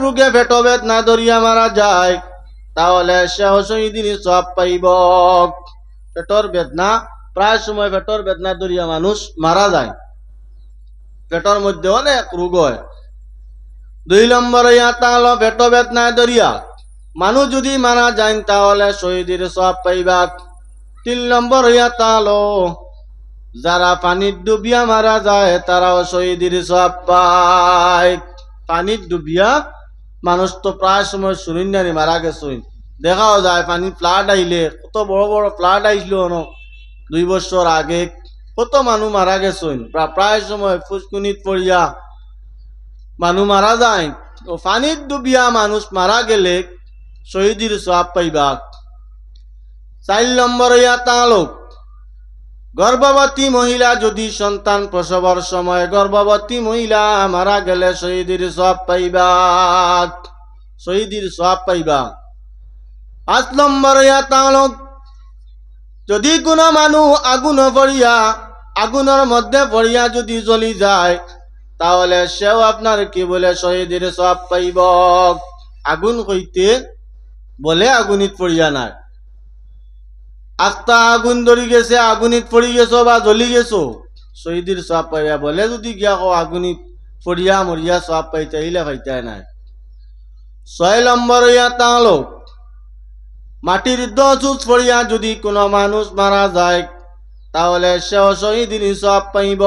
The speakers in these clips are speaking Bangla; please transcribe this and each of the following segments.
রোগে পেটো বেদনা ধরিয়া মারা যায় তাহলে সেও শহীদিনী সওয়াব পাইব। পেটর বেদনা, প্রায় সময় পেটর বেদনা ধরিয়া মানুষ মারা যায়, পেটর মধ্যে অনেক রোগ হয়। 2 নম্বর ইয়াতা হলো পেট বেদনায় ধরিয়া মানুষ যদি মারা যায় তাহলে শহীদের সওয়াব পাইবা। 3 নম্বর ইয়াতা হলো যারা পানির ডুবিয়া মারা যায় তারাও শহীদের সওয়াব পায়। পানির ডুবিয়া মানুষ তো প্রায় সময় শুনিনি মারা গেছে, দেখাও যায় পানি ফ্লাড আইলে, কত বড় বড় ফ্লাড আইছিল 2 বছর আগে, কত মানুষ মারা গেছে। প্রায় সময় ফুসকুনিত পড়িয়া মানুষ মারা যায়। ও পানির ডুবিয়া মানুষ মারা গেলে শহীদের সওয়াব পাইবা। 4 নম্বর ইয়াতা হলো গর্ভবতী মহিলা যদি সন্তান প্রসবের সময় গর্ভবতী মহিলা মারা গেলে শহীদের সওয়াব পাইবা, শহীদের সওয়াব পাইবা। 5 নম্বর ইয়াতা হলো যদি কোনো মানুষ আগুনের মধ্যে পড়িয়া যদি জ্বলি যায় তাহলে সেও আপনার কি বলে শহীদের সওয়াব পাইব। আগুন হইতে বলে আগুনিত পড়িয়া নাই, আস্তা আগুন ধরি গেছে, আগুনিত পড়ি গেছো বা জ্বলি গেছো, শহীদের সওয়াব পাইবা। বলে যদি গিয়া আগুনিত পড়িয়া মরিয়া সওয়াব পাইতে ইলে পাইতে নাই। 6 নম্বর ইয়াতা হলো মাটির দোষ পড়িয়া যদি কোনো মানুষ মারা যায় তাহলে সেও শহীদের সওয়াব পাইব।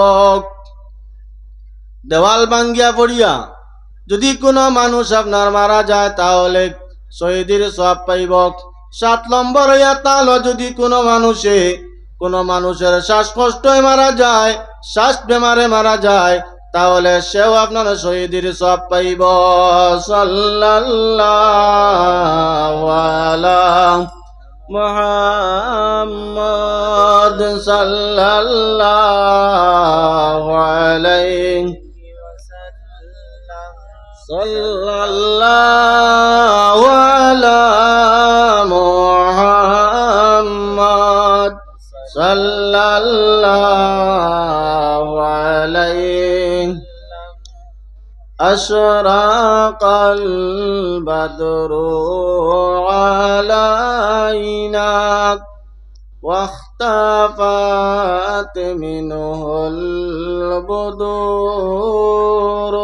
দেওয়াল ভাঙ্গিয়া পড়িয়া যদি কোনো মানুষ আপনার মারা যায় তাহলে শহীদের সওয়াব পাইব। 7 নম্বর ইয়াতা হলো যদি কোনো মানুষের শ্বাসকষ্ট মারা যায়, শ্বাস বেমারে মারা যায় তাহলে সেও আপনার শহীদের সওয়াব পাইব। সাল্লাল্লাহু আলা মুহাম্মদ সাল্লাল্লাহু আলাইহি সাল্লাল্লাহু আলা মুহাম্মদ সাল্লাল্লাহু আলাইহি আশরাকাল বাদরু আলাইনা واختفت منه البدور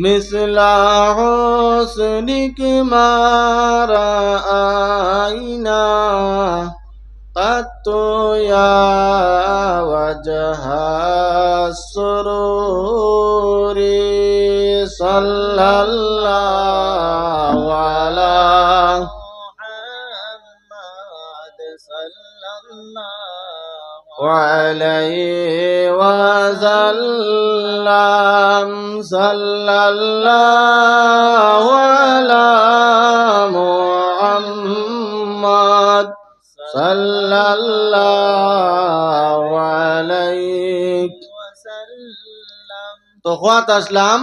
مثل حسنك ما رأينا قط يا وجه السرور صلى الله على محمد صلى الله عليه وسلم صلى الله على محمد صلى الله عليه وسلم। তো খোয়াত আসলাম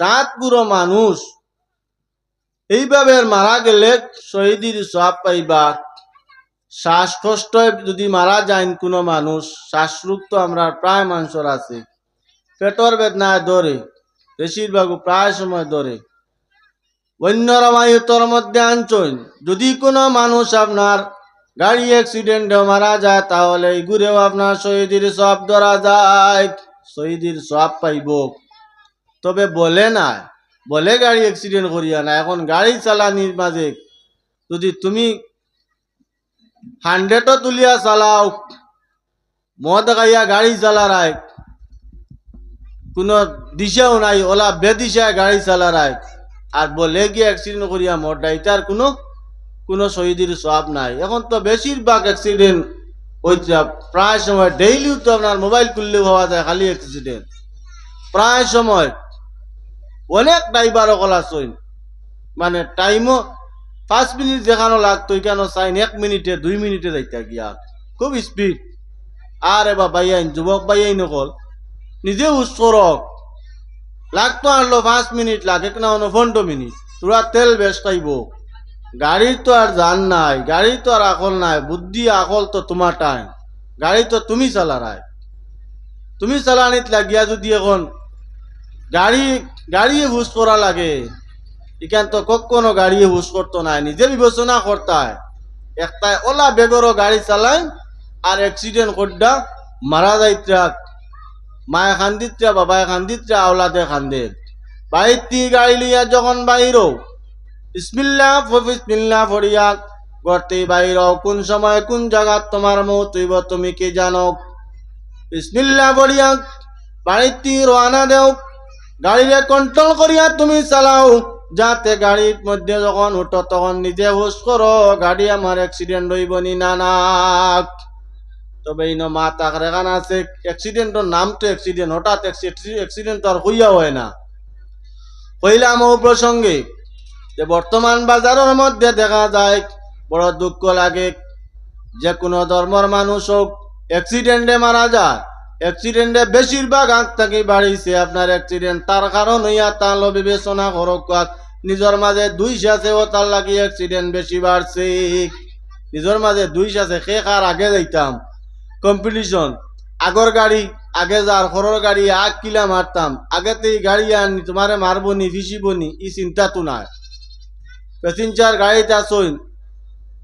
7 গুরো মানুষ এইভাবে মারা গেলে শহীদের সওয়াব পাইবা। শ্বাসকষ্ট যদি মারা যায় কোনো মানুষ, শ্বাসরোগ তো আমরা প্রায় মানুষের আছে, পেটর বেদনায় ধরে, বেশিরভাগ প্রায় সময় ধরে, অন্য রমায়ুতর মধ্যে আনছেন। যদি কোনো মানুষ আপনার গাড়ি অ্যাক্সিডেন্টে মারা যায় তাহলে এগুলোও আপনার শহীদের সওয়াব ধরা যায়, শহীদের সওয়াব পাইব। তবে বলে গাড়ি অ্যাক্সিডেন্ট করিয়া না। এখন গাড়ি চালানির মাঝে যদি তুমি 100 তুলিয়া চালাও, মদ খাইয়া গাড়ি চালারায়, কোনো দিশাও নাই, ওলা বেদিশায় গাড়ি চালারায়, আর বলে গিয়ে অ্যাক্সিডেন্ট করিয়া মরডা, এটার কোনো শহীদের সওয়াব নাই। এখন তো বেশিরভাগ অ্যাক্সিডেন্ট হইতে প্রায় সময় ডেইলিও তো আপনার মোবাইল খুললেও হওয়া যায় খালি অ্যাক্সিডেন্ট। প্রায় সময় অনেক ড্রাইভার কলা চইন, মানে টাইমও 5 মিনিট দেখানো লাগতো, কেন চাইন 1 মিনিটে 2 মিনিটে যাইতা গিয়া খুব স্পিড। আর এবার বাইয়াইন যুবক বাইয়াই নকল নিজে উৎসরক লাগতো আনলো 5 মিনিট লাগে না 15 মিনিট, তোরা তেল বেশ খাইব। গাড়ির তো আর জান নাই, গাড়ির তো আর আকল নাই, বুদ্ধি আকল তো তোমার টাইম, গাড়ি তো তুমি চালারায়, তুমি চালানিত লাগিয়া যদি এখন গাড়ি গাড়ি হুস করা লাগে, এখান তো কখনো গাড়ি হুস করতো না, নিজে বিবেচনা করতায়। একটা ওলা বেগরও গাড়ি চালায় আর অ্যাক্সিডেন্ট করডা মারা যাইত্রা, মায়ে খান্দিত্রা, বাবায় খান্দিত্রা, আওলাদে খান্দে। বাইর গাড়ি লইয়া যখন বাইরও বিসমিল্লাহ ফরিয়া গর্তে বাইর, কোন সময় কোন জায়গা তোমার মৌত হইব তুমি কি জানো? বিসমিল্লাহ ফরিয়া বাড়িতে রওনা দেও, গাড়িরে কন্ট্রোল করিয়া তুমি চালাও, যাতে গাড়ির মধ্যে যখন উঠো তখন নিজে হুশ করো, গাড়ি আমার অ্যাক্সিডেন্ট হইব নি না না। তবে ইনো মা তাক রেখান আছে, অ্যাক্সিডেন্টের নাম তো অ্যাক্সিডেন্ট, হঠাৎ অ্যাক্সিডেন্ট তো আর হইয়া হয় না। হইলাম ও প্রসঙ্গে যে বর্তমান বাজারের মধ্যে দেখা যায়, বড় দুঃখ লাগে, যে কোনো ধর্মের মানুষ হোক অ্যাক্সিডেন্টে মারা যায়। অ্যাক্সিডেন্টে বেশিরভাগ আগ থেকে বাড়িছে আপনার অ্যাক্সিডেন্ট, তার কারণ হইয়া তাহলে বিবেচনা করক, নিজের মাঝে দুইশ আছে ও তার লাগি অ্যাক্সিডেন্ট বেশি বাড়ছে। নিজের মাঝে দুইশ আছে, সে কার আগে যাইতাম কম্পিটিশন, আগর গাড়ি আগে যার খরর গাড়ি আগ কিলা মারতাম, আগেতেই গাড়ি আনি তোমারে মারবনি ফিসিবনি, ই চিন্তা তো নাই। প্যাসেঞ্জার গাড়িতে আসইন,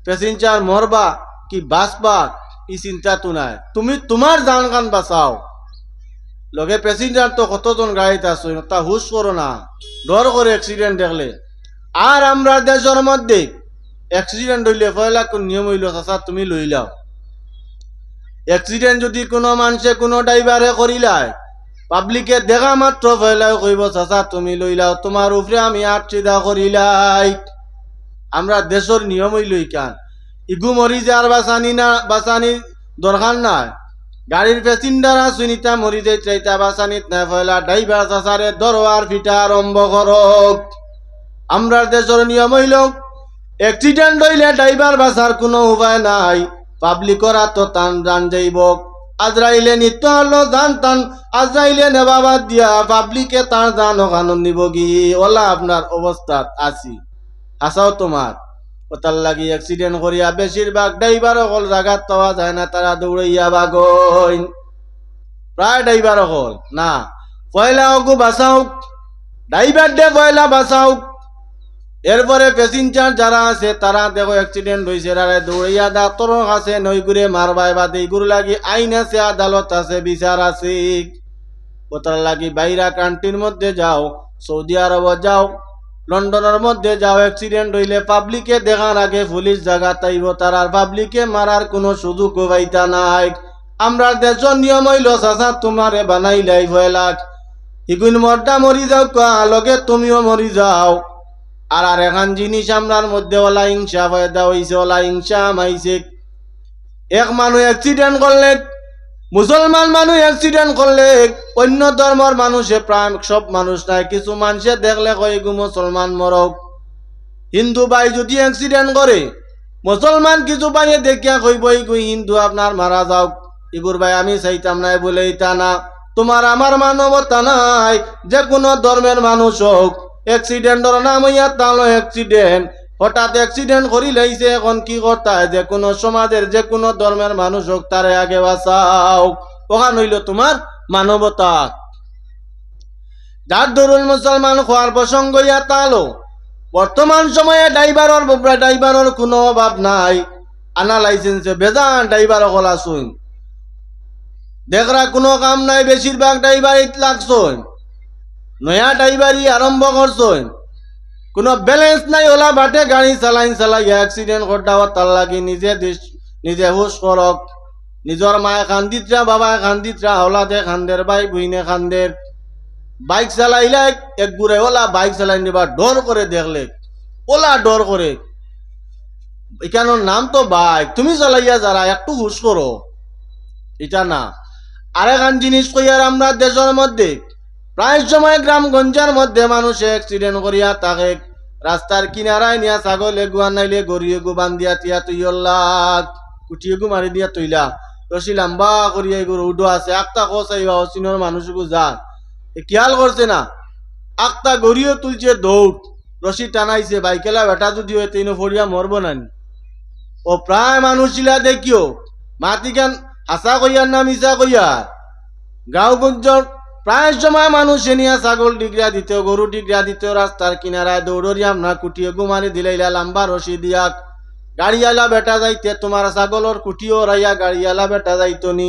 প্যাসেঞ্জার মরবা কি বাঁচবা ই চিন্তা তো নাই, তুমি তোমার জান কান বাঁচাও। লগে প্যাসেঞ্জার তো কতজন গাড়িতে আসইন, তা হুশ করো না, ডর করে অ্যাক্সিডেন্ট দেখলে। আর আমরা দেশের মধ্যে অ্যাক্সিডেন্ট হইলে পয়লা কোন নিয়ম হইল চাচা তুমি লইলাও। অ্যাক্সিডেন্ট যদি কোনো মানুষে কোনো ড্রাইভারে করিলায়, পাবলিকে দেখা মাত্র পয়লাও কইব চাচা তুমি লইলাও, তোমার উপরে আমি আট চিদা করিলাই। আমরা দেশের নিয়ম হইল ইকান, ইগু মরি যার বাঁচানি না, বাঁচানি দরকার নাই। গাড়ির প্যাসেঞ্জার আসুনিতা মরি যাই চাইতা বাঁচানিত না, পয়লা ড্রাইভার চাচারে দরবার ফিটা আরম্ভ করক। আমরা দেশের নিয়ম হইল অ্যাক্সিডেন্ট হইলে ড্রাইভার বাঁচার কোনো উপায় নাই, পাবলিকরা তো টান জান যাইব। আজরাইলে নিত্য হলো জান টান, আজরাইলে নেবা বাদ দিয়া পাবলিকে তার জান ওখানো নিব গি, ওলা আপনার অবস্থাত আছি। আসাও তোমার ওটার লাগি অ্যাক্সিডেন্ট করিয়া বেশিরভাগ ড্রাইভার হল জায়গা পাওয়া যায় না, তারা দৌড়াইয়া বাগইন। প্রায় ড্রাইভার হল না, পয়লা ওগু বাঁচাও, ড্রাইভার দে পয়লা বাঁচাও। এরপরে প্যাসেঞ্জার যারা আছে তারা দেখো অ্যাক্সিডেন্ট হয়েছে, দৌড়াইয়া ডাক্তারের কাছে নই ঘুরে মারবাই বাদে এগুলো লাগি আইন আছে, আদালত আছে, বিচার আছে। ওটার লাগি বাইরা কান্ট্রির মধ্যে যাও, সৌদি আরব যাও, লন্ডনের মধ্যে যাও, অ্যাক্সিডেন্ট হইলে পাবলিকে দেখার আগে পুলিশ জায়গা তাইব, তার আর পাবলিকে মারার কোনো সুযোগ পাইতা নাই। আমরা দেশের নিয়ম হইল চাচা তোমারে বানাইলাই ভয়লাক, ইগুন মরটা মরি যাও লগে তুমিও মরি যাও। আর আর এখন জিনিস আমরার মধ্যে ওলা হিংসা পয়দা হইছে, ওলা হিংসা মাইছে। এক মানুষ অ্যাক্সিডেন্ট করলে, মুসলমান মানুষ অ্যাক্সিডেন্ট করলে, অন্য ধর্মের মানুষে প্রায় সব মানুষ নাই, কিছু মানুষে দেখলে কয় গু মুসলমান মরক। হিন্দু ভাই যদি অ্যাক্সিডেন্ট করে, মুসলমান কিছু ভাইয়ে দেখিয়া কইব ইগু হিন্দু আপনার মারা যাও, ইগুর ভাই আমি চাইতাম নাই বলে ইতা না। তোমার আমার মানবতা নাই, যে কোনো ধর্মের মানুষ হোক অ্যাক্সিডেন্টর নাম হইয়া তাহলে অ্যাক্সিডেন্ট, হঠাৎ অ্যাক্সিডেন্ট করি লাইছে, এখন কি করতে হয়, যে কোনো সমাজের যে কোনো ধর্মের মানুষ হোক তারে আগে বাঁচাও, ওখান হইল তোমার মানবতা। যার ধরুন মুসলমান হওয়ার প্রসঙ্গ ইয়া তাহলে বর্তমান সময়ে ড্রাইভারের কোনো অভাব নাই, আনা লাইসেন্সে বেজান ড্রাইভার হল আসুন, দেখরা কোনো কাম নাই, বেশিরভাগ ড্রাইভার লাগছুন, নয়া ড্রাইভারি আরম্ভ করছুন, কোনো ব্যালেন্স নাই, ওলা বাটে গাড়ি চালাই অ্যাক্সিডেন্ট করতে, তার লাগি নিজে হুশ করক। নিজের মায়ে কান্দিত্রা, বাবায় কান্দিত্রা, ওলাদে খান্দের, ভাই বুইনে খান্দের। বাইক চালাইলে এক ঘুরে ওলা বাইক চালাই নিবা ডর করে দেখলে, ওলা ডর করে, এখানোর নাম তো বাইক, তুমি চালাইয়া যারা একটু হুশ করো, এটা না। আরেকখান জিনিস কইয়ার আমরা দেশের মধ্যে প্রায় সময় গ্রামগঞ্জের মধ্যে মানুষে অ্যাক্সিডেন্ট করিয়া তাকে রাস্তার কিনারায় নিয়া ছাগল এগু আনাইলে গড়িয়ে গু বান্ধিয়া তিয়া তুইল্লাহ কুটিয়ে গু মারি দিয়া তুইলা রশি লম্বা করিয়া এগুলো উডো আছে, আক্তা কসাইবা অচিনোর মানুষগু যান খেয়াল করছে না, আক্তা গড়িয়ে তুলছে দৌড়, রশি টানাইছে, বাইকেলা বেটা যদি হয় তেইনো ফরিয়া মরব নানি। ও প্রায় মানুষিলা দেখিও মাতিকান হাসা কইয়ার না মিশা কইয়ার, গাঁওগঞ্জর প্রায় সময় মানুষ নিয়ে ছাগল ডিগরা দিত, গরু ডিগরা দিত, রাস্তার কিনারায় দৌড়িয়াম না কুটিয়ে গুমানি দিলাইলা লম্বা রশি দিয়া গাড়িয়ালা বেটা যাইতে তোমার ছাগলর কুটিও রাইয়া গাড়িয়ালা বেটা যাইতো নি।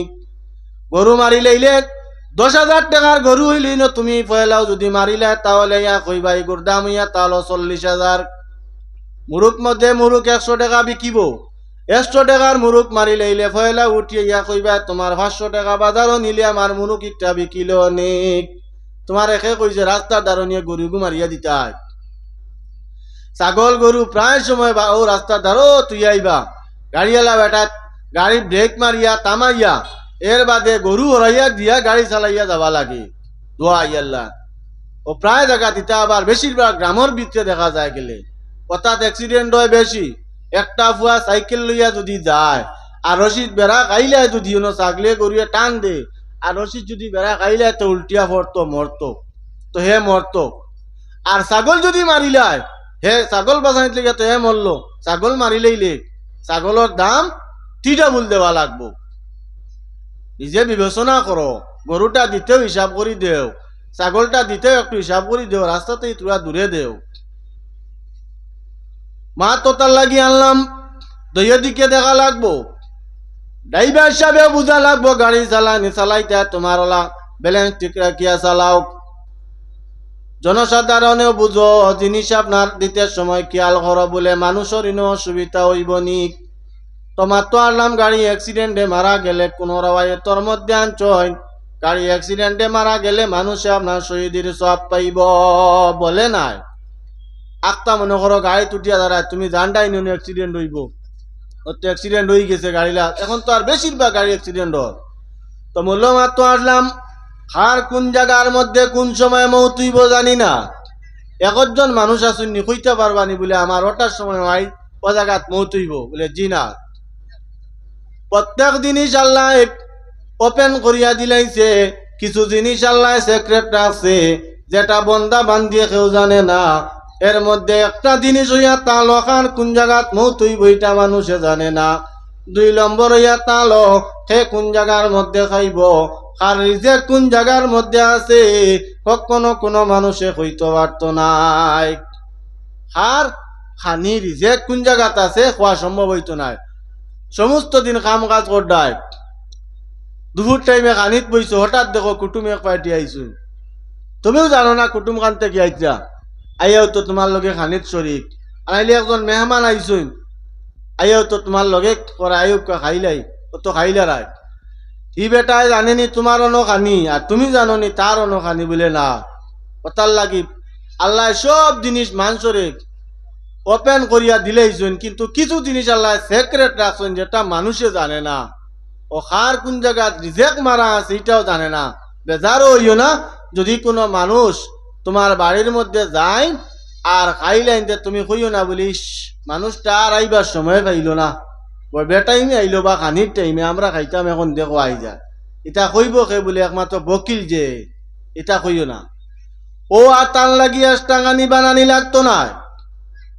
গরু মারি লইলে 10,000 টাকার গরু হইলি না তুমি পয়লাও যদি মারিলে তাহলে ইয়া কইবাই গরুর দাম ইয়া তাহলে 40,000। মুরুক মধ্যে মুরুক 100 টাকা বিকিব, 100 টাকার মুরুক মারি লইলে পয়লা উঠিয়ে ইয়া কইবা তোমার 500 টাকা বাজারও নিলে আমার মুরুক একটা বিকিল অনেক। তোমার একে কইছে রাস্তার দ্বারা নিয়ে গরু মারিয়া দিতা। ছাগল গরু প্রায় সময় বা ও রাস্তার দ্বারো তুই আইবা গাড়িওয়ালা বেটা গাড়ি ব্রেক মারিয়া তামাইয়া এর বাদে গরু হরাইয়া দিয়া গাড়ি চালাইয়া যাবা লাগে দোয়া আল্লাহ। ও প্রায় জায়গা দিতে আবার বেশিরভাগ গ্রামের ভিতরে দেখা যায় গেলে হঠাৎ অ্যাক্সিডেন্ট হয় বেশি। একটা ফুয়া সাইকেল লইয়া যদি যায় আর রশিদ বেড়া খাইলে যদি ছাগলে গরুয়ে টান দে আর রশিদ যদি বেড়া খাইলে তো উল্টিয়া পড়তো মরতো, তো হে মরতো। আর ছাগল যদি মারিলায় হে ছাগল বাঁচাইত লেগে তো হে মরলো। ছাগল মারি লইলে ছাগলের দাম 3 ডাবল দেওয়া লাগবো। নিজে বিবেচনা করো, গরুটা দিতেও হিসাব করি দেও, ছাগলটা দিতেও একটু হিসাব করি দেও, রাস্তাতে তোরা দূরে দেও। মা তো তার লাগি আনলাম দইয়ের দিকে দেখা লাগবো, ড্রাইভার হিসাবে বুঝা লাগবো গাড়ি চালাইতে তোমার ওলা ব্যালেন্স ঠিক রাখিয়া চালাও। জনসাধারণেও বুঝো জিনিস আপনার দিতে সময় খেয়াল করো বলে মানুষের ইনো অসুবিধা হইব নি। তোমার তো আনলাম গাড়ি অ্যাক্সিডেন্টে মারা গেলে কোন রাওয়ায়তর মধ্যে আনছয় গাড়ি অ্যাক্সিডেন্টে মারা গেলে মানুষে আপনার শহীদের সব পাইব বলে নাই। আক্তা মনে করো গাড়ি তুটিয়া দাঁড়ায় তুমি জানটাই নি অ্যাক্সিডেন্ট হইব, তো অ্যাক্সিডেন্ট হয়ে গেছে গাড়িলা, এখন তো আর বেশিরভাগ গাড়ি অ্যাক্সিডেন্ট হয়। তো মূল্য মাত্র আসলাম আর কোন জায়গার মধ্যে কোন সময় মৌত হইব জানি না। একজন মানুষ আসুননি কইতে পারবানি বলে আমার ওটার সময় ও জায়গাত মৌত হইব বলে জি না। প্রত্যেক জিনিস আল্লাহ ওপেন করিয়া দিলাইছে, কিছু জিনিস আল্লাহ সিক্রেট রাখছে যেটা বন্দা বান্দিয়ে কেউ জানে না। এর মধ্যে একটা জিনিস হইয়া তা লখান কোন জায়গাত মৌত হইব এটা মানুষে জানে না। 2 নম্বর হইয়া তালো সে কোন জায়গার মধ্যে খাইব আর রিজেক কোন জায়গার মধ্যে আছে কখনো কোনো মানুষে হইতে পারত নাই। আর খানি রিজেক কোন জায়গাতে আছে খোয়া সম্ভব হইতো নাই। সমস্ত দিন কাম কাজ করডায় দুপুর টাইমে খানিত বইছো, হঠাৎ দেখো কুটুম এক পার্টি আইছো, তুমিও জানো না কুটুম খান থেকে আইছা, আইয়াও তো তোমার লগে খানিত শরিক, আইলে একজন মেহমান আইছুন আইয়াও তো তোমার লগে করা আইব খাইলাই ও তো খাইলারাই। ই বেটায় জানেনি তোমার অনো খানি আর তুমি জানোনি তার অনো খানি বলে না। ওটার লাগি আল্লাহ সব জিনিস মানুষরে ওপেন করিয়া দিলেইছেন, কিন্তু কিছু জিনিস আল্লাহ সিক্রেট রাখছেন যেটা মানুষে জানে না। ও খার কোন জায়গা রিজেক্ট মারা আছে এটাও জানে না। বেজারও হইও না যদি কোনো মানুষ তোমার বাড়ির মধ্যে যায় আর খাইলেন তুমি কইও না বলিস মানুষটা আর আইবার সময় পাইল না, বে টাইমে আইলো বা খানির টাইমে আমরা খাইতাম এখন দেখো আই যায়, এটা কইব কে বলে একমাত্র বকিল যে, এটা কইও না। ও আর তার লাগি টাঙানি বানানি লাগতো না।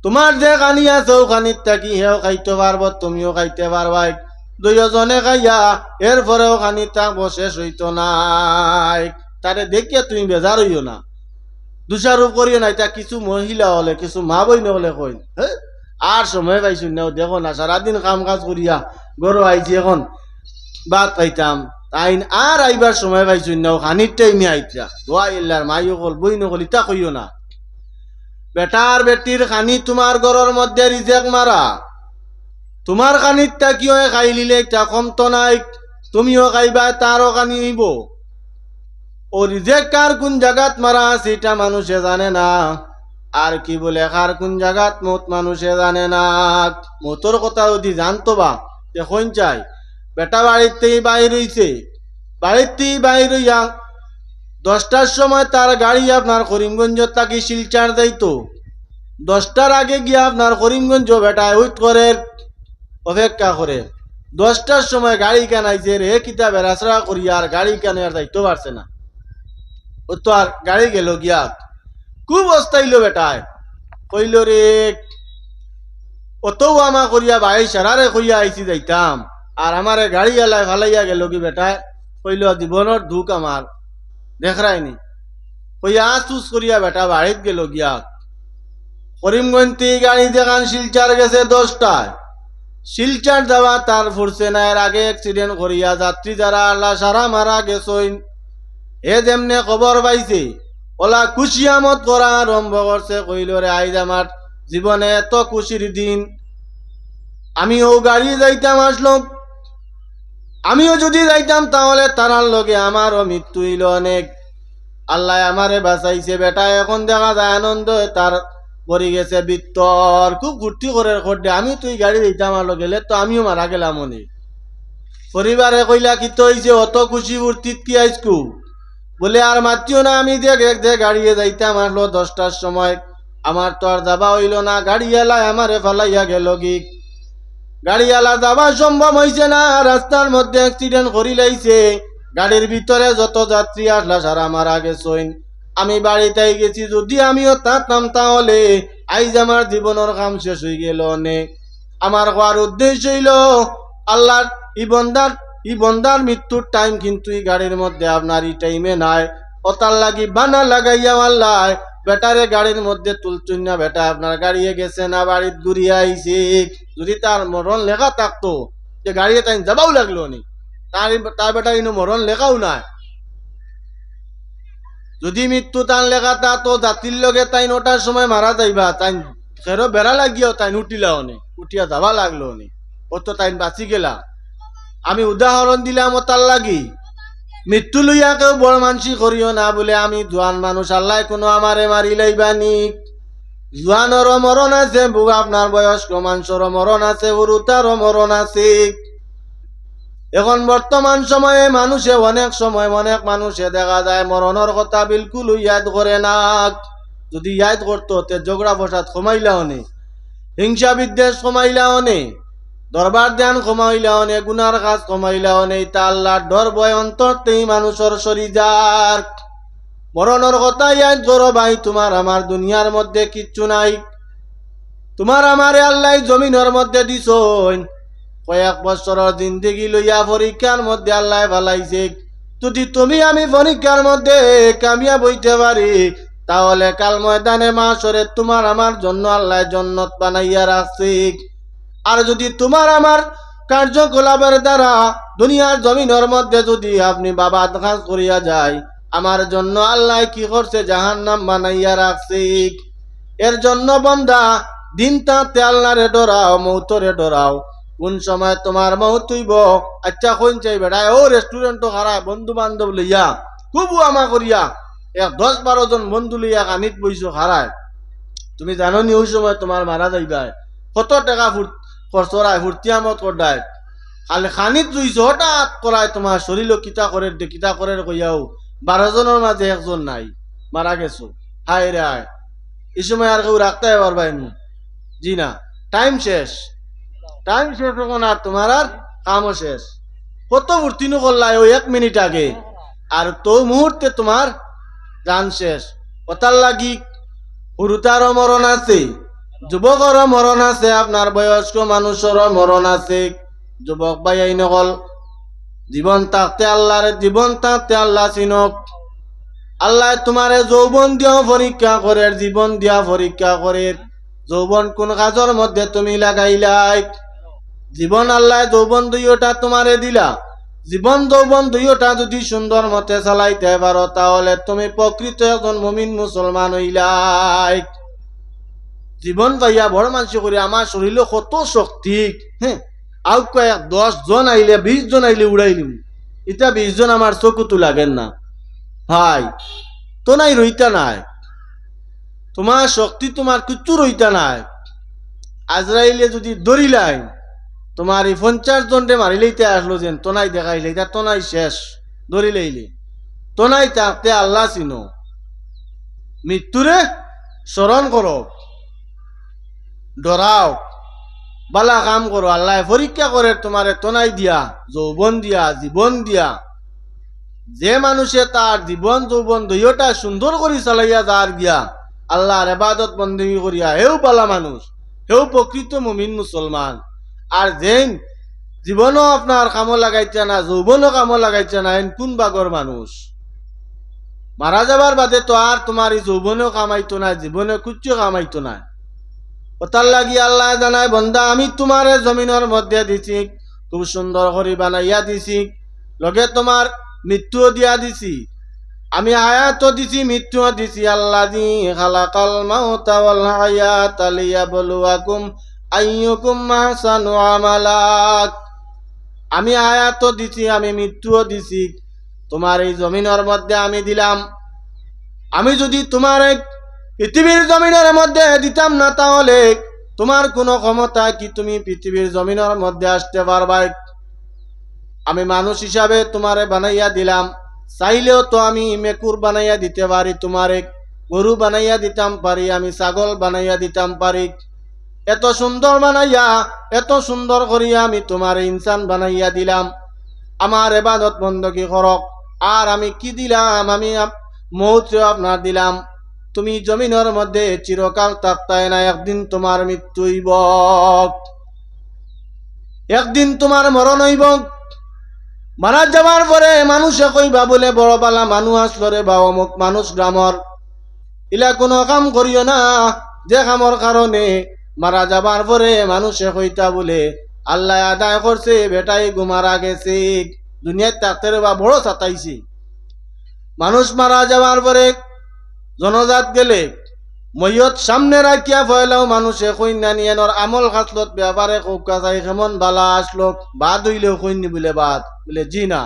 তোমার যে খানি আছে ও খানির থাকি হেও খাইতে পারবো তুমিও খাইতে পারবাই, 2 জনে খাইয়া এরপরেও খানি থাকবো শেষ হইতো নাই। তারে দেখিয়া তুমি বেজার হইও না, দোষারোপ করিও না। এটা কিছু মহিলা হলে কিছু মা বইন হলে কই আর সময় পাইছো না, দেখো না সারাদিন কাম কাজ করিয়া গরু আইছি এখন ভাত খাইতাম তাই আর আইবার সময় পাইছো না, খানির টাইমে আইতা দোয়া ইল্লার মাইও কল বই নকল ইটা কইও না। বেটার বেটির খানি তোমার ঘরের মধ্যে রিজেক মারা, তোমার খানিরটা কি হয় খাই লিলে এটা কমতো নাই, তুমিও খাইবা তারও খানি হইব। ও রিজেক কার কোন জায়গাত মারা সেটা মানুষে জানে না। আর কি বলে কার কোন জায়গাত মত মানুষে জানে না। মতর কথা যদি জানতো বা দেখুন চাই বেটা বাড়িতেই বাইর হইছে, বাড়িতেই বাইর হইয়া 10টার সময় তার গাড়ি আপনার করিমগঞ্জ তাকে শিলচার যাইতো, 10টার আগে গিয়া আপনার করিমগঞ্জ বেটা ওয়েট করে অপেক্ষা করে, 10টার সময় গাড়ি কেনাইছে রে কিতা বেড়াচড়া করিয়া আর গাড়ি কেন আর যাইতে পারছে না। ও তো আর গাড়ি গেল গিয়া খুব অস্তাইল বেটায় কইল রে অতও আমা করিয়া ভাই সারারে কইয়া আইছি যাইতাম আর আমারে গাড়ি এলাই ফালাইয়া গেল কি বেটায় কইল জীবনের দুঃখ আমার দেখরাইনি কইয়া চুজ করিয়া বেটা বাড়িত গেল গিয়া করিমগঞ্জ গাড়ি দেখান শিলচার গেছে 10টায় শিলচার যাওয়া তার ফুরছে না এর আগে অ্যাক্সিডেন্ট করিয়া যাত্রী যারা আল্লাহ সারা মারা গেছইন এ যেমনে খবর পাইছে ওলা খুশিয়ামত করা আরম্ভ করছে কইল রে আইজ আমার জীবনে এত খুশির দিন আমিও গাড়ি যাইতাম আসলাম আমিও যদি যাইতাম তাহলে তারার লগে আমারও মৃত্যু হইল অনেক আল্লাহ আমারে বাঁচাইছে বেটা এখন দেখা যায় আনন্দ তার পড়ে গেছে বিত্তর খুব ফুর্তি করে করতে আমি তুই গাড়ি দিতাম আলো গেলে তো আমিও মারা গেলাম অনেক পরিবারে কইলা কি তো হইছে অত খুশি ফুর্তিত কি আইসকু বলে আর মাতিও না আমি দেখ গাড়িয়ে যাইতাম আসলো 10টার সময় আমার তো আর যাবা হইল না গাড়িওয়ালা আমারে ফালাইয়া গেল কি গাড়িওয়ালা যাওয়া সম্ভব হইছে না রাস্তার মধ্যে অ্যাক্সিডেন্ট করি লাইছে গাড়ির ভিতরে যত যাত্রী আসলা সারা মারা গেছইন আমি বাড়িতে গেছি যদি আমিও থাকতাম তাহলে আইজ আমার জীবনের কাম শেষ হয়ে গেল অনেক আমার হওয়ার উদ্দেশ্য হইল আল্লাহ ই বন্দার মৃত্যুর টাইম কিন্তু এই গাড়ির মধ্যে আপনার এই টাইমে নাই ওতার লাগি বানা লাগাইয়া আল্লাহ বেটারে গাড়ির মধ্যে তুলতুন না বেটা আপনার গাড়িয়ে গেছে না বাড়িত ঘুরিয়ে আইছে যদি তার মরণ লেখা থাকতো যে গাড়িয়ে তাই যাবাও লাগলো নি তার বেটা ইনো মরণ লেখাও নাই যদি মৃত্যু তার লেখা তা তো জাতির লগে তাই 9টার সময় মারা যাইবা তাই খেরো বেড়া লাগিও তাই উঠিলা অনেক উঠিয়া যাবা লাগলো অনেক ও তো তাই বাঁচি গেলা আমি উদাহরণ দিলাম ও তার লাগি মৃত্যু লইয়া কেউ বড় মানসি করিও না বলে আমি জোয়ান মানুষ আল্লাহ কোনো আমারে মারি লাইবানি জোয়ানেরও মরণ আছে বুক আপনার বয়স্ক মানুষেরও মরণ আছে উরুতারও মরণ আছে এখন বর্তমান সময়ে মানুষে অনেক সময় অনেক মানুষে দেখা যায় মরণের কথা বিলকুল ইয়াদ করে না যদি ইয়াদ করতো তে ঝগড়া ফসাদ কমাইলাও নে হিংসা বিদ্বেষ কমাইলাও নে দরবার ধ্যান কমাইলাও নে গুনার কাজ কমাইলাও নে তা আল্লাহর ডর ভয় অন্তরতেই মানুষের সরি যার মরণের কথা ইয়াদ করো ভাই তোমার আমার দুনিয়ার মধ্যে কিচ্ছু নাই তোমার আমারে আল্লাহ জমিনের মধ্যে দিছইন কয়েক বছরের জিন্দেগি লইয়া পরীক্ষার মধ্যে আল্লাহ ভালাইছে যদি তুমি আমি পরীক্ষার মধ্যে কামিয়াব হইতে পারি তাহলে কাল ময়দানে মাশরে তোমার আমার জন্য আল্লাহ জান্নাত বানাইয়া রাখছে আর যদি তোমার আমার কার্যকলাপের দ্বারা দুনিয়ার জমিনের মধ্যে যদি আপনি বাবা কাজ করিয়া যায় আমার জন্য আল্লাহ কি করছে জাহান্নাম বানাইয়া রাখছে এর জন্য বান্দা দিন তাতে আল্লাহরে ডরাও মৌতরে ডরাও কোন সময় তোমার মৌত হইব আচ্ছা কোন চাই বেড়ায় ও রেস্টুরেন্টও খারাপ বন্ধু বান্ধব লইয়া খুব আমা করিয়া 10-12 জন বন্ধু লইয়া কানিত বইছো খারায় তুমি জানো নি ওই সময় তোমার মারা যাইবা কত টাকা খরচরায় ফুর্তিয়ামত করদায় খালি খানিত জুইছো হঠাৎ করায় তোমার শরীর কিতা করে কইয়াও 12 জনের মাঝে একজন নাই মারা গেছো হায় রে হায় এই সময় আর কেউ রাখতে পারবাই জি না টাইম শেষ তখন আর তোমার আর কামও শেষ কত ফুর্তিনু করলাই ওই 1 মিনিট আগে আর তো মুহূর্তে তোমার জান শেষ ওটার লাগি পুরুতারও মরণ আছে যুবকেরও মরণ আছে আপনার বয়স্ক মানুষেরও মরণ আছে যুবক ভাই এই নকল জীবন থাকতে আল্লাহ চিনক আল্লাহ তোমারে যৌবন দিয়াও পরীক্ষা করে জীবন দিয়া পরীক্ষা করে যৌবন কোন কাজের মধ্যে তুমি লাগাইলাই জীবন আল্লাহ যৌবন দুইটা তোমারে দিলা জীবন যৌবন দুইটা যদি সুন্দর মতে চালাইতে পারো তাহলে তুমি প্রকৃত একজন মুমিন মুসলমান হইলাই জীবন পাইয়া বড় মানুষ করে আমার শরীরে কত শক্তি হ্যাঁ আউ কয়েক 10 জন আইলে 20 জন আইলে উড়াইলিম এটা 20 জন আমার চকুতো লাগেন না ভাই তো নাই রইতা নাই তোমার শক্তি তোমার কিচ্ছু রইতা নাই আজরাইলে যদি দরিলাই তোমার এই 50 জনরে মারিলেইতে আসলো যেন তোনাই দেখাইলে এটা তোনাই শেষ দরিলাইলে তোনাই থাকতে আল্লাহ চিনো মৃত্যুরে স্মরণ করো ডরাও বালা কাম করো আল্লাহ পরীক্ষা করে তোমারে তোনাই দিয়া যৌবন দিয়া জীবন দিয়া যে মানুষে তার জীবন যৌবন দুইটা সুন্দর করে চালাইয়া যার গিয়া আল্লাহর ইবাদত বন্দেগী করিয়া হেউ বালা মানুষ হেউ প্রকৃত মুমিন মুসলমান আর যেন জীবনও আপনার কামো লাগাইছে না যৌবনও কামো লাগাইছে না কোন বাগর মানুষ মারা যাবার বাদে তো আর তোমার এই যৌবনেও কামাইতো না, জীবনে কুচ্ছ কামাইতো না। ওতার লাগি আল্লাহ জানায়, বন্দা আমি তোমার জমিনের মধ্যে দিছি, খুব সুন্দর করে বানাইয়া দিছি, লগে তোমার মৃত্যুও দিয়া দিছি, আমি হায়াতও দিছি, মৃত্যুও দিছি। আল্লাযী খালাকাল মাউতা ওয়াল হায়াতা লিয়াবলুয়াকুম আইয়ুকুম আহসানু আমালা। আমি হায়াতও দিছি, আমি মৃত্যুও দিছি, তোমার এই জমিনের মধ্যে আমি দিলাম। আমি যদি তোমার পৃথিবীর জমিনের মধ্যে দিতাম না, তাহলে তোমার কোনো ক্ষমতা কি তুমি পৃথিবীর জমিনের মধ্যে আসতে পারবা? আমি মানুষ হিসাবে তোমারে বানাইয়া দিলাম, চাইলেও তো আমি মেকুর বানাইয়া দিতে পারি, তোমারে গরু বানাইয়া দিতাম পারি, আমি ছাগল বানাইয়া দিতাম পারি। এত সুন্দর বানাইয়া, এত সুন্দর করিয়া আমি তোমার ইনসান বানাইয়া দিলাম। আমার ইবাদত বندگی করক। আর আমি কি দিলাম? আমি মৌত আপনার দিলাম। তুমি জমিনের মধ্যে চিরকাল থাকতাই না, একদিন তোমার মৃত্যু হইব, একদিন তোমার মরণ হইব। মারা যাবার পরে মানুষে কইবা বলে বড় পালা মানুষ আসলো রে, বা অমুক মানুষ গ্রামর, ইলা কোনো কাম করিও না, যে কামর কারণে মারা যাবার পরে মানুষে কইতা বলে আল্লাহ আদায় করছে বেটাই গুমারা গেছে, দুনিয়ায় থাকতে বা বড় চাতাইছি। মানুষ মারা যাবার পরে জনজাত গেলে মৈয়ত সামনে রাখিয়া ফয়লাও মানুষে কইনা নিয়ানোর আমল খাসলত ব্যাপারে কৌকা চাই কেমন বালা আসলো, বাদ হইলেও কইনি বলে বাদ বলে জি না,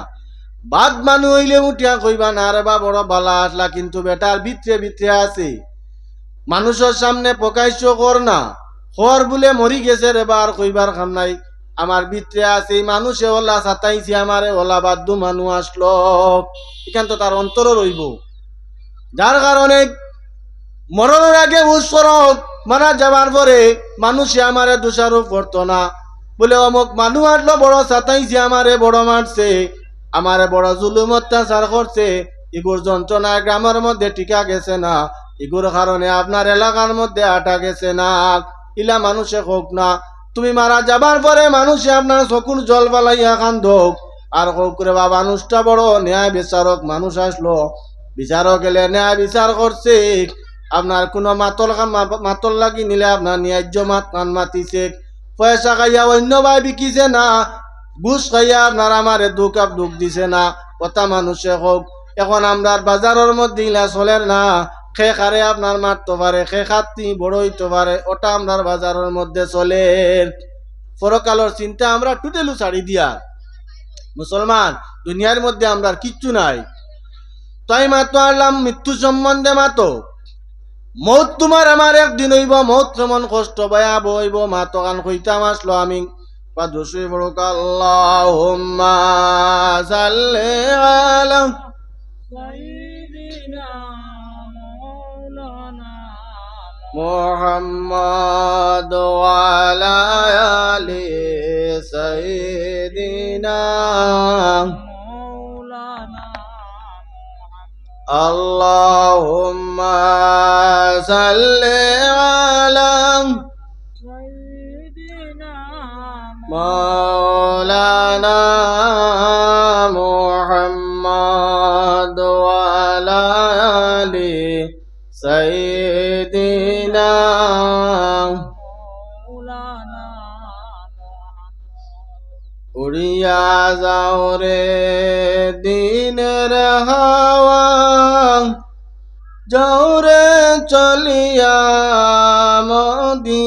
বাদ মানু হইলে উঠিয়া কইবা না রে বা বড় বালা আসলা, কিন্তু বেটার ভিতরে ভিতরে আছে। মানুষের সামনে প্রকাশ্য কর না, খর বলে মরি গেছে রে বা আর কইবার খাম নাই, আমার ভিতরে আছে। মানুষে ওলা সাতাইছি, আমারে ওলা বাদ্য মানু আসলো, এখান তো তার অন্তর রইব। যার কারণে মরণের আগে উৎসরক মারা যাবার পরে মানুষে আমারে দোষারোপ করতো না, বলে অমুক মানুষ আসলো বড় সাতাইছে, আমারে বড় মারছে, আমারে বড় জুলুম অত্যাচার করছে, এগুর যন্ত্রণা গ্রামের মধ্যে টিকা গেছে না, এগুর কারণে আপনার এলাকার মধ্যে আটা গেছে না, ইলা মানুষে হোক না। তুমি মারা যাবার পরে মানুষে আপনার চকুর জল বালাইয়া কান্দক, আর হোক রে বা মানুষটা বড় ন্যায় বিচারক মানুষ আসলো, বিচারক এলে ন্যায় বিচার করছে, আপনার কোনো মাতল লাগি নিলে আপনার ন্যায্য কান মাতিছে, পয়সা খাইয়া অন্য ভাই বিকিছে না, ঘুষ খাইয়া আপনার আমারে দুঃখ দিছে না, কথা মানুষে হোক। এখন আমরা বাজারের মধ্যে ইলা চলের না, খে খারে আপনার মারতে পারে, খে খাতি বড় হইতে পারে, ওটা আপনার বাজারের মধ্যে চলে। পরকালের চিন্তা আমরা টুটেলু ছাড়ি দিয়া মুসলমান, দুনিয়ার মধ্যে আমরা কিচ্ছু নাই। তাই মাতো আলাম মৃত্যু সম্বন্ধে মাতো, মৌত তোমার আমার একদিন হইব, মৌত কেমন কষ্ট ভয়াবহ হইব, মা তো গান কইতাম আসলো আমি পাদুসুই বড়ক আল্লাহুম্মা সাল্লি আলা সাইয়্যিদিনা মাওলানা মুহাম্মাদ ওয়া আলা আলি সাইয়্যিদিনা Allahumma salli ala sayyidina maulana Muhammad wa ala ali sayyidina maulana উড়িয়া যাও রে দিনের হাওয়া, যাও রে চলিয়া মদিনায়,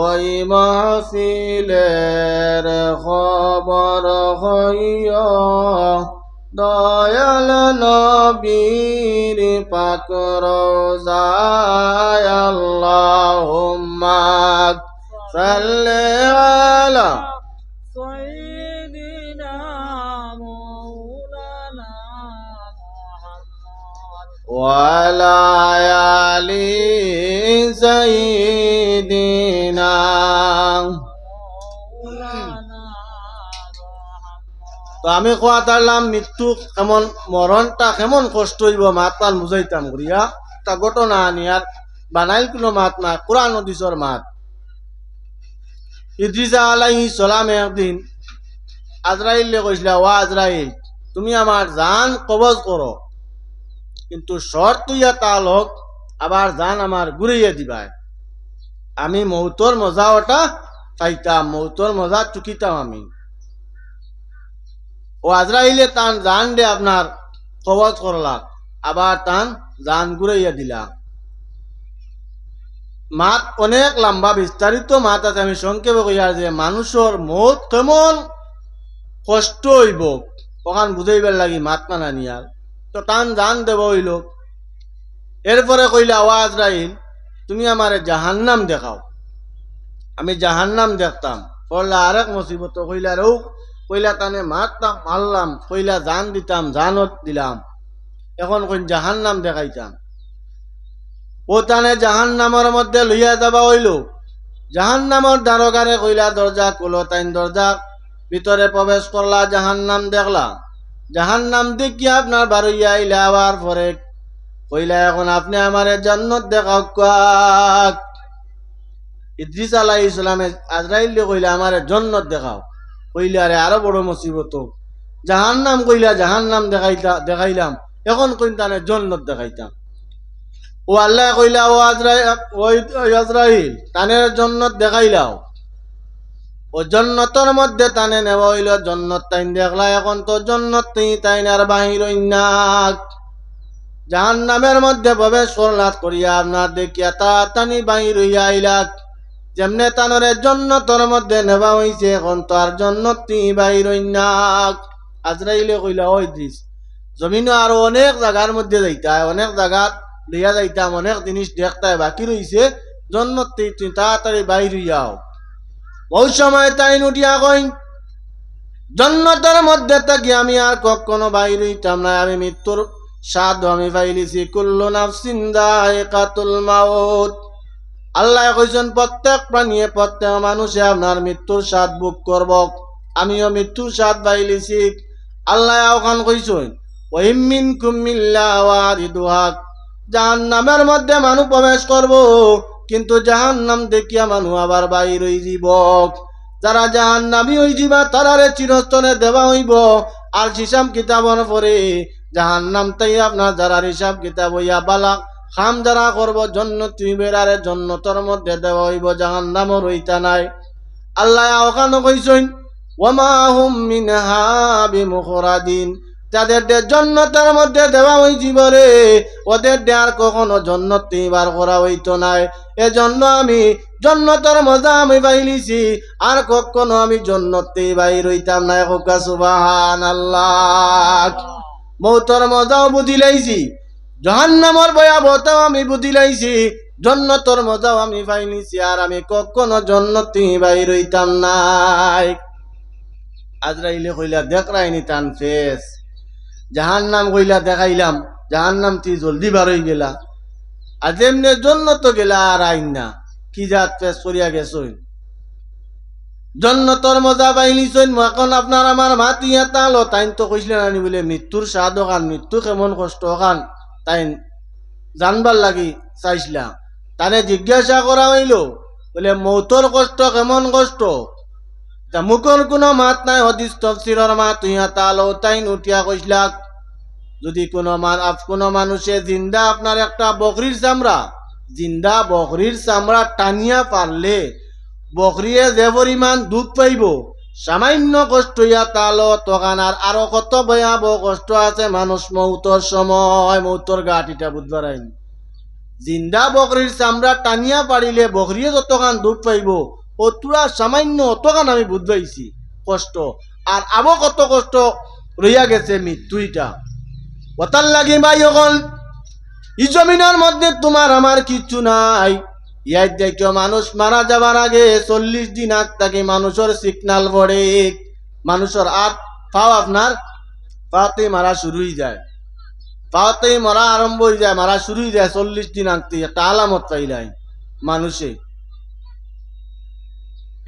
ওই মাহফিলের খবর হইয়া দয়াল নবীর পাক রওজায়। আল্লাহুম্মা সাল্লি আলা সাইয়্যিদিনা মাওলানা মুহাম্মদ ওয়া আলা আলি সাইয়্যিদিনা মাওলানা। তো আমি কোয়াতালাম মৃত্যু কেমন, মরণটা কেমন কষ্ট হইব মাতাল বুঝাইতাম করিয়া, তা ঘটনা আনিয়ার বানাইল কোনো মাত না, কোরআন হাদিসের মাত। ইদ্রিস আলাইহিস সালাম একদিন আজরাইলে কইছিল, ও আজরাইল, তুমি আমার জান কবজ করো, কিন্তু শর্ত ইয়া তাল হোক, আবার জান আমার ঘুরাইয়া দিবাই। আমি মৌতর মজা ওটা পাইতাম, মৌতর মজা চুকিতাম আমি। ও আজরাইলে তান জান দে আপনার কবজ করলা, আবার তান জান ঘুরাইয়া দিলা। মাত অনেক লম্বা বিস্তারিত মাত আছে, আমি সংক্ষেপে কইয়ার যে মানুষের মৌত কেমন কষ্ট হইব ওখান বুঝাইবার লাগি মাত মানা নিয়ার, তো টান জান দেব হইল। এরপরে কইলা, ও আজরাইল, তুমি আমারে জাহান্নাম দেখাও। আমি জাহান্নাম দেখতাম। কইলা আরেক মুসিবত, কইলা রৌ, কইলা তানে মারতাম, মারলাম, কইলা জান দিতাম, জানত দিলাম, এখন কই জাহান্নাম দেখাইতাম। ও তানে জাহান্নামের মধ্যে লইয়া যাবা হইল। জাহান্নামের দ্বারকারে কইলা দরজা খুলো, তাই দরজা ভিতরে প্রবেশ করলা, জাহান্নাম দেখলা। জাহান্নাম দেখিয়া আপনার বারইয়া আইলা, আবার পরে কইলা এখন আপনি আমারে জান্নাত দেখাও। ইদ্রিস আলাইহিস সালামে আজরাইল কইলা আমারে জান্নাত দেখাও। কইলা আরে আরো বড় মুসিবত, জাহান্নাম কইলা জাহান্নাম দেখাইলাম, এখন কইন তানে জান্নাত দেখাইতাম। ও আল্লাহ কইলা, ও আজরাইল, তানে জান্নাত দেখাইলাও। ও জান্নাতের মধ্যে টানে নেওয়া হইল, জান্নাত তাইন দেখলা, এখন তো জান্নাত তাইন আর বাহির হইনাক। জাহান্নামের মধ্যে প্রবেশ করলাত করিয়া আপনার দেখিয়া তাড়াতাড়ি বাহির হইয়া আইলাক। যেমনে তানরে জান্নাতের মধ্যে নেওয়া হইছে, এখন তো আর জান্নাত বাহির হইনাক। আজরাইলে কইলা, ও ইদ্রিস, জমিনে আরো অনেক জায়গার মধ্যে যাইতায়, অনেক জায়গা লইয়া যাইতাম, অনেক জিনিস দেখতায় বাকি রইছে, জান্নাত তুই তাড়াতাড়ি বাহির হইয়াও। ওই সময় তাই উঠিয়া কইন, জান্নাতের মধ্যে থাকি আমি আর কখনো বাইর হইতাম না, আমি মৃত্যুর স্বাদ আমি পাইলিছি। কুল্লু নাফসিন যায়কাতুল মাউত। আল্লাহ কইছেন প্রত্যেক প্রাণীয়ে, প্রত্যেক মানুষে আপনার মৃত্যুর স্বাদ ভোগ করব, আমিও মৃত্যুর স্বাদ পাইলিছি। আল্লাহ ওখান কইছেন, ওয়াইম মিনকুম ইল্লা ওয়ারিদুহা, জাহান্নামের মধ্যে মানুষ প্রবেশ করব, কিন্তু জাহান্নাম দেখিয়া মানুষ আবার বাইর হই যাব। যারা জাহান্নামী হই যাবা তারারে চিরস্থানে দেওয়া হইব। আর হিসাব কিতাবর পরে জাহান্নাম তাই আপনার যারা হিসাব কিতাব হইয়া বালা খাম যারা করবো জান্নাত বেরারে জান্নাতের মধ্যে দেওয়া হইব, জাহান্নামও রইতা নাই। আল্লাহ ওখানে কইছেন, ওয়ামা হুম মিনহা বিমুখরাদিন, যাদের জান্নাতের মধ্যে দেওয়া হইজিব রে, ওদের আর কখনো জান্নাত বার করা হইতো নাই। এজন্য আমি জান্নাতের মজা আমি পাইলিছি, আর কখনো আমি জান্নাতে বাইর হইতাম না। হোকা সুবহানাল্লাহ। মৌতের মজাও বুঝি লাইছি, জাহান্নামের ভয়াবহতাও আমি বুঝি লাইছি, জান্নাতের মজাও আমি পাইলিছি, আর আমি কখনো জান্নাতে বাইর হইতাম নাই। আজরাইলে কইলা, দেখ রাইনি তান ফেস। জাহান্নাম কইলা, দেখাইলাম, জাহান্নাম তুই জলদি বার হই গেলা, আর যেমনে জান্নাত গেলা আর আইন না, কি জাত ফেস করিয়া গেছই। জান্নাতের মজা পাইলিছইন, এখন আপনার আমার মাতিয়া তালো। তাইন তো কইছিলেন আনি বলে মৃত্যুর স্বাদ ওখান, মৃত্যু কেমন কষ্ট ওখান তাইন জানবার লাগি চাইছিলাম। তানে জিজ্ঞাসা করা হইল, বলে মৌতর কষ্ট কেমন কষ্ট। মুখর কোনো মাত নাই, হদিস তফসিরের মাত হইয়া তালো। তাইন উঠিয়া কইসলাক, যদি কোনো মানুষে জিন্দা আপনার একটা বকরির চামড়া, জিন্দা বকরির চামড়া টানিয়া পারলে বকরিয়ে যে পরিমাণ দুধ পাইব, সামান্য কষ্ট হইয়া তালো তখন আরো কত ভয়াবহ কষ্ট আছে মানুষ মৌতর সময়, মৌতর গাঠিটা বুঝবার আইন। জিন্দা বকরির চামড়া টানিয়া পারিলে বকরিয়ে যতখান দুধ পাইব, ও তুরা সামান্য অতখান আমি বুঝবাইছি কষ্ট, আর আবো কত কষ্ট রইয়া গেছে মৃত্যুইটা। ওতার লাগি ভাই অকল ই জমিনের মধ্যে তোমার আমার কিচ্ছু নাই। ইয়ার দেখো মানুষ মারা যাবার আগে 40 দিন আগ থেকে মানুষের সিগনাল পড়ে, মানুষের হাত পাও আপনার পাতে মারা শুরু হয়ে যায়, পাওতেই মরা আরম্ভ হয়ে যায়, মারা শুরু হয়ে যায় 40 দিন আগ থেকে, একটা আলামত পাইলাই মানুষে।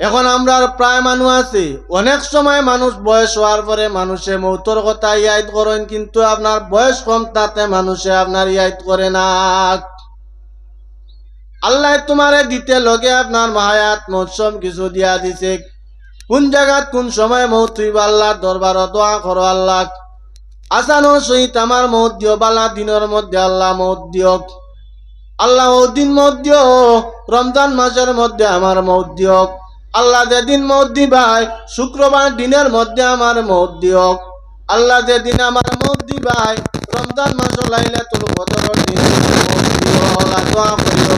এখন আমরা প্রায় মানুষ আছে, অনেক সময় মানুষ বয়স হওয়ার পরে মানুষে মৌতর কথা ইয়াদ করেন, কিন্তু আপনার বয়স কম তাতে মানুষে আপনার ইয়াদ করে না। আল্লাহ তোমারে দিতে লগে আপনার মাহায়াত মৌসুম কিছু দিয়া দিছে, কোন জায়গাত কোন সময় মৌত হইব আল্লাহর দরবারত দোয়া করো আল্লাহ আসানোর সহিত আমার মৌত দিও, বালা দিনের মধ্যে আল্লাহ মৌত দিও, আল্লাহ ও দিন মৌত দিও, রমজান মাসের মধ্যে আমার মৌত দিও, আল্লাহ যেদিন মৌত দিবাই শুক্রবার দিনের মধ্যে আমার মৌত দিও, আল্লাহ যেদিন আমার মৌত দিবাই রমজান মাস লাইলাতুল কদরের দিনে মৌত দিও। আল্লাহ দোয়া করিও।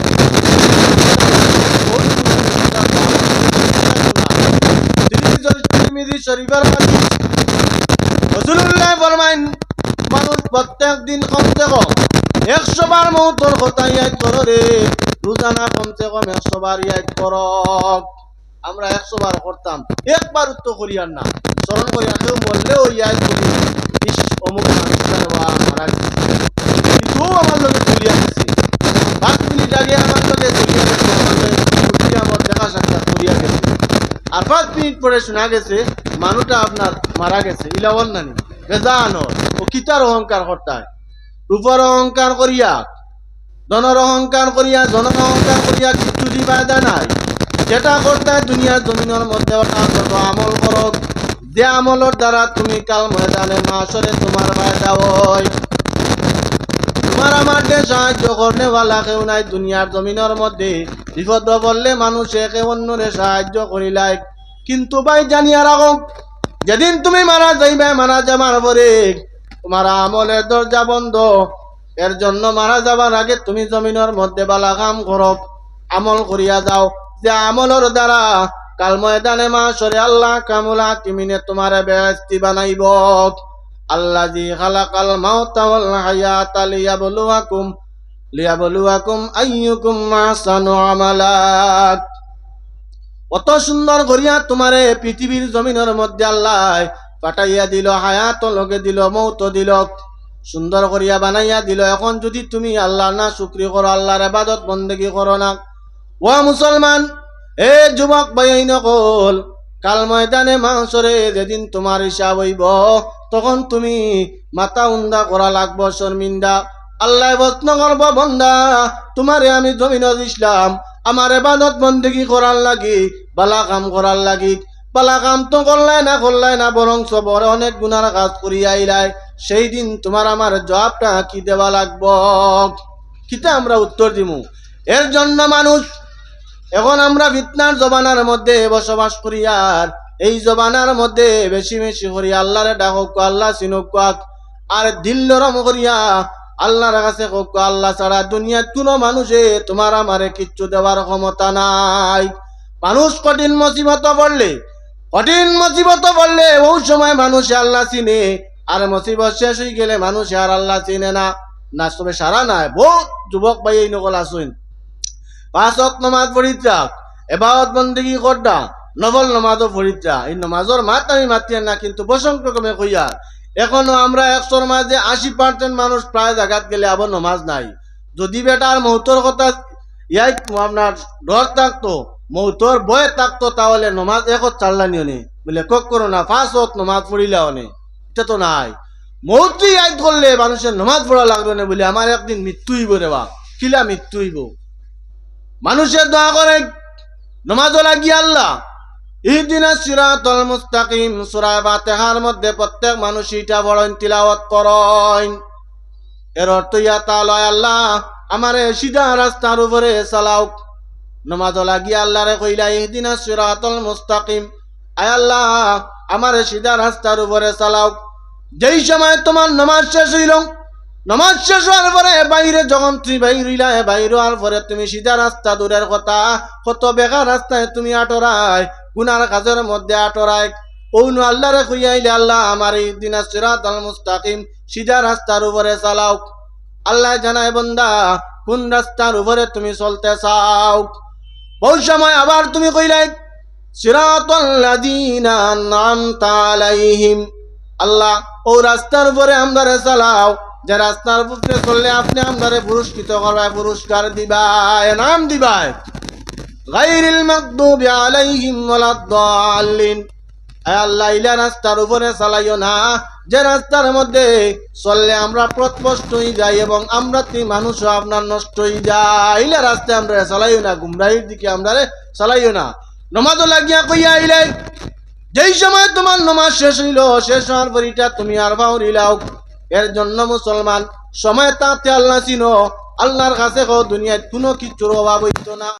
তিরমিজি শরীফের হাদিস, রাসূলুল্লাহ ফরমাইন মানুষ প্রত্যেক দিন কমসে কম 100 বার মৌতের কথা ইয়াদ করো রে, রোজানা কমসে কম 100 বার ইয়াদ করো। আমরা 100 বার করতাম, একবার তো করিয়ার না, স্মরণ করিয়া কেউ বললে ওই ইয়াদ করি ইস অমুক মানুষের মারা গেছে, কিন্তু আমার লোকে চলিয়া গেছে 5 মিনিট আগে আমার লোকে চলিয়া গেছে, আমার দেখা সাক্ষাৎ করিয়া গেছে, আর 5 মিনিট পরে শোনা গেছে মানুষটা আপনার মারা গেছে। ইলাওয়ান নানি বেজান ও কিতার অহংকার করতায়, রূপর অহংকার করিয়া, ধনের অহংকার করিয়া, জনের অহংকার করিয়া কিছু দিবাদা নাই। যেটা করতে দুনিয়ার জমিনের মধ্যে ওটা যত আমল করো, যে আমলের দ্বারা তুমি কাল ময়দানে মাসরে তোমার ফায়দা হয়। তোমার আমার যে সাহায্য করতে ওয়ালা কেউ নাই দুনিয়ার জমিনের মধ্যে, বিপদ বললে মানুষ একে অন্যরে সাহায্য করিলাই। কিন্তু ভাই জানিয়া রাখো, যেদিন তুমি মারা যাইবে, মারা যাবার পরে তোমার আমলের দরজা বন্ধ। এর জন্য মারা যাবার আগে তুমি জমিনের মধ্যে বালা কাম করো, আমল করিয়া যাও, যে আমলের দ্বারা কাল ময়দানে মাশরে আল্লাহ কামুল হাকিমিনে তোমারে বেহেশতি বানাইব। আল্লাযী খালাকাল মাউতা ওয়াল হায়াতা লিয়াবলুয়াকুম আইয়ুকুম আহসানু আমালা। কত সুন্দর করিয়া তোমারে পৃথিবীর জমিনের মধ্যে আল্লাহ পাঠাইয়া দিল, হায়াত লগে দিল, মৌত দিল, সুন্দর করিয়া বানাইয়া দিল। এখন যদি তুমি আল্লাহ না শুকরি করো, আল্লাহর ইবাদত বন্দেগী করো না, ও মুসলমান এ যুবক ভাই নকল, কাল ময়দানে মাসরে যেদিন তোমার হিসাব হইব, তখন তুমি মাথা উন্দা করা লাগবো, শর্মিন্দা। আল্লাহ প্রশ্ন করবো, বন্দা তোমারে আমি জমিনত ইসলাম আমার ইবাদত বন্দেগী করার লাগি, বালা কাম করার লাগি, বালা কাম তো করলাই না বরং সবর অনেক গুনার কাজ করিয়া আইলাই। সেই দিন তোমার আমার জবাবটা কি দেওয়া লাগবো, কিতা আমরা উত্তর দিমু? এর জন্য মানুষ এখন আমরা ফিতনার জবানার মধ্যে বসবাস করি, আর এই জবানার মধ্যে বেশি বেশি করি আল্লাহরে ডাকক, আল্লাহ চিনুক, আর দিল নরম করিয়া আল্লাহর কাছে কক, আল্লাহ ছাড়া দুনিয়ার কোনো মানুষে তোমার আমারে কিচ্ছু দেওয়ার ক্ষমতা নাই। মানুষ কঠিন মুসিবত পড়লে ওই সময় মানুষে আল্লাহ চিনে, আর মুসিবত শেষ হয়ে গেলে মানুষে আর আল্লাহ চিনে না। না তবে সারা নাই, বহুত যুবক ভাই এই নকল আসুন 5 ওয়াক্ত নামাজ পড়িত্রা, ইবাদত বন্দেগী করডা, নফল নামাজও পড়িত্রা। এই নামাজের মাত আমি মাতি না, কিন্তু বসন্ত কমে কইয়া এখনো আমরা 100-র মাঝে 80% মানুষ প্রায় জায়গাত গেলে আবার নামাজ নাই। যদি বেটার মৌতর কথা ইয়াই আপনার ডর থাকতো, মৌতর ভয় থাকতো, তাহলে নামাজ একত চাল্লানিও নে বলে কক করো না, 5 ওয়াক্ত নামাজ পড়িলাও নে, এটা তো নাই। মৌতি ইয়াদ করলে মানুষের নামাজ পড়া লাগবে না বলে আমার একদিন মৃত্যু হইব রে বা, কিলা মৃত্যু হইব। মানুষের দোয়া করে নামাজও লাগিয়ে আল্লাহ ইহদিনাস সিরাতাল মুস্তাকিম সূরা ফাতিহার মধ্যে প্রত্যেক মানুষ এটা পড়েন, তিলাওয়াত করেন। এর অর্থ ইয়া তাআলা আল্লাহ আমারে সিধা রাস্তার উপরে চালাও। নামাজও লাগিয়ে আল্লাহরে কইলা ইহদিনাস সিরাতাল মুস্তাকিম, আয় আল্লাহ আমারে সিধা রাস্তার উপরে চালাও। যেই সময় তোমার নামাজ শেষ হইল, নামাজ শেষ হওয়ার পরে বাইরে যখন তুমি বাইরিলা, বাইরে হওয়ার পরে তুমি সিধা রাস্তা দূরের কথা, কত বেকার রাস্তায় তুমি আটরায়, গুনার কাজের মধ্যে আটরায়। ওন আল্লাহরে কইয়াইলে আল্লাহ আমার ইহদিনাস সিরাতাল মুস্তাকিম, সিধা রাস্তার উপরে চালাও। আল্লাহ জানায় বান্দা কোন রাস্তার উপরে তুমি চলতে চাও। ওই সময় আবার তুমি কইলাই সিরাতাল লাযিনা আন'আমতা আলাইহিম, আল্লাহ ও রাস্তার উপরে আমদারে চালাও, যে রাস্তার উপরে চললে আপনি আমদারে পুরস্কৃত করবে, পুরস্কার দিবাই, নাম দিবাই। গায়রিল মাগদুবি আলাইহিম ওয়ালাদ-দাল্লিন, আল্লাহ ইলা রাস্তার উপরে চালাইও না, যে রাস্তার মধ্যে চললে আমরা পথভ্রষ্ট হয়ে যাই এবং আমরা মানুষও আপনার নষ্ট হয়ে যায়, ইলা রাস্তায় আমরা চালাইও না, গুমরাহির দিকে আমরা চালাইও না। নমাজও লাগিয়া কইয়া আইলে যেই সময় তোমার নামাজ শেষ হইল, শেষ হওয়ার পরিটা তুমি আর বাউরিলাও। এর জন্য মুসলমান সময় তাতে আল্লাহ চিনো, আল্লাহর কাছে দুনিয়ায় কোনো কিছুর অভাব হইতো না।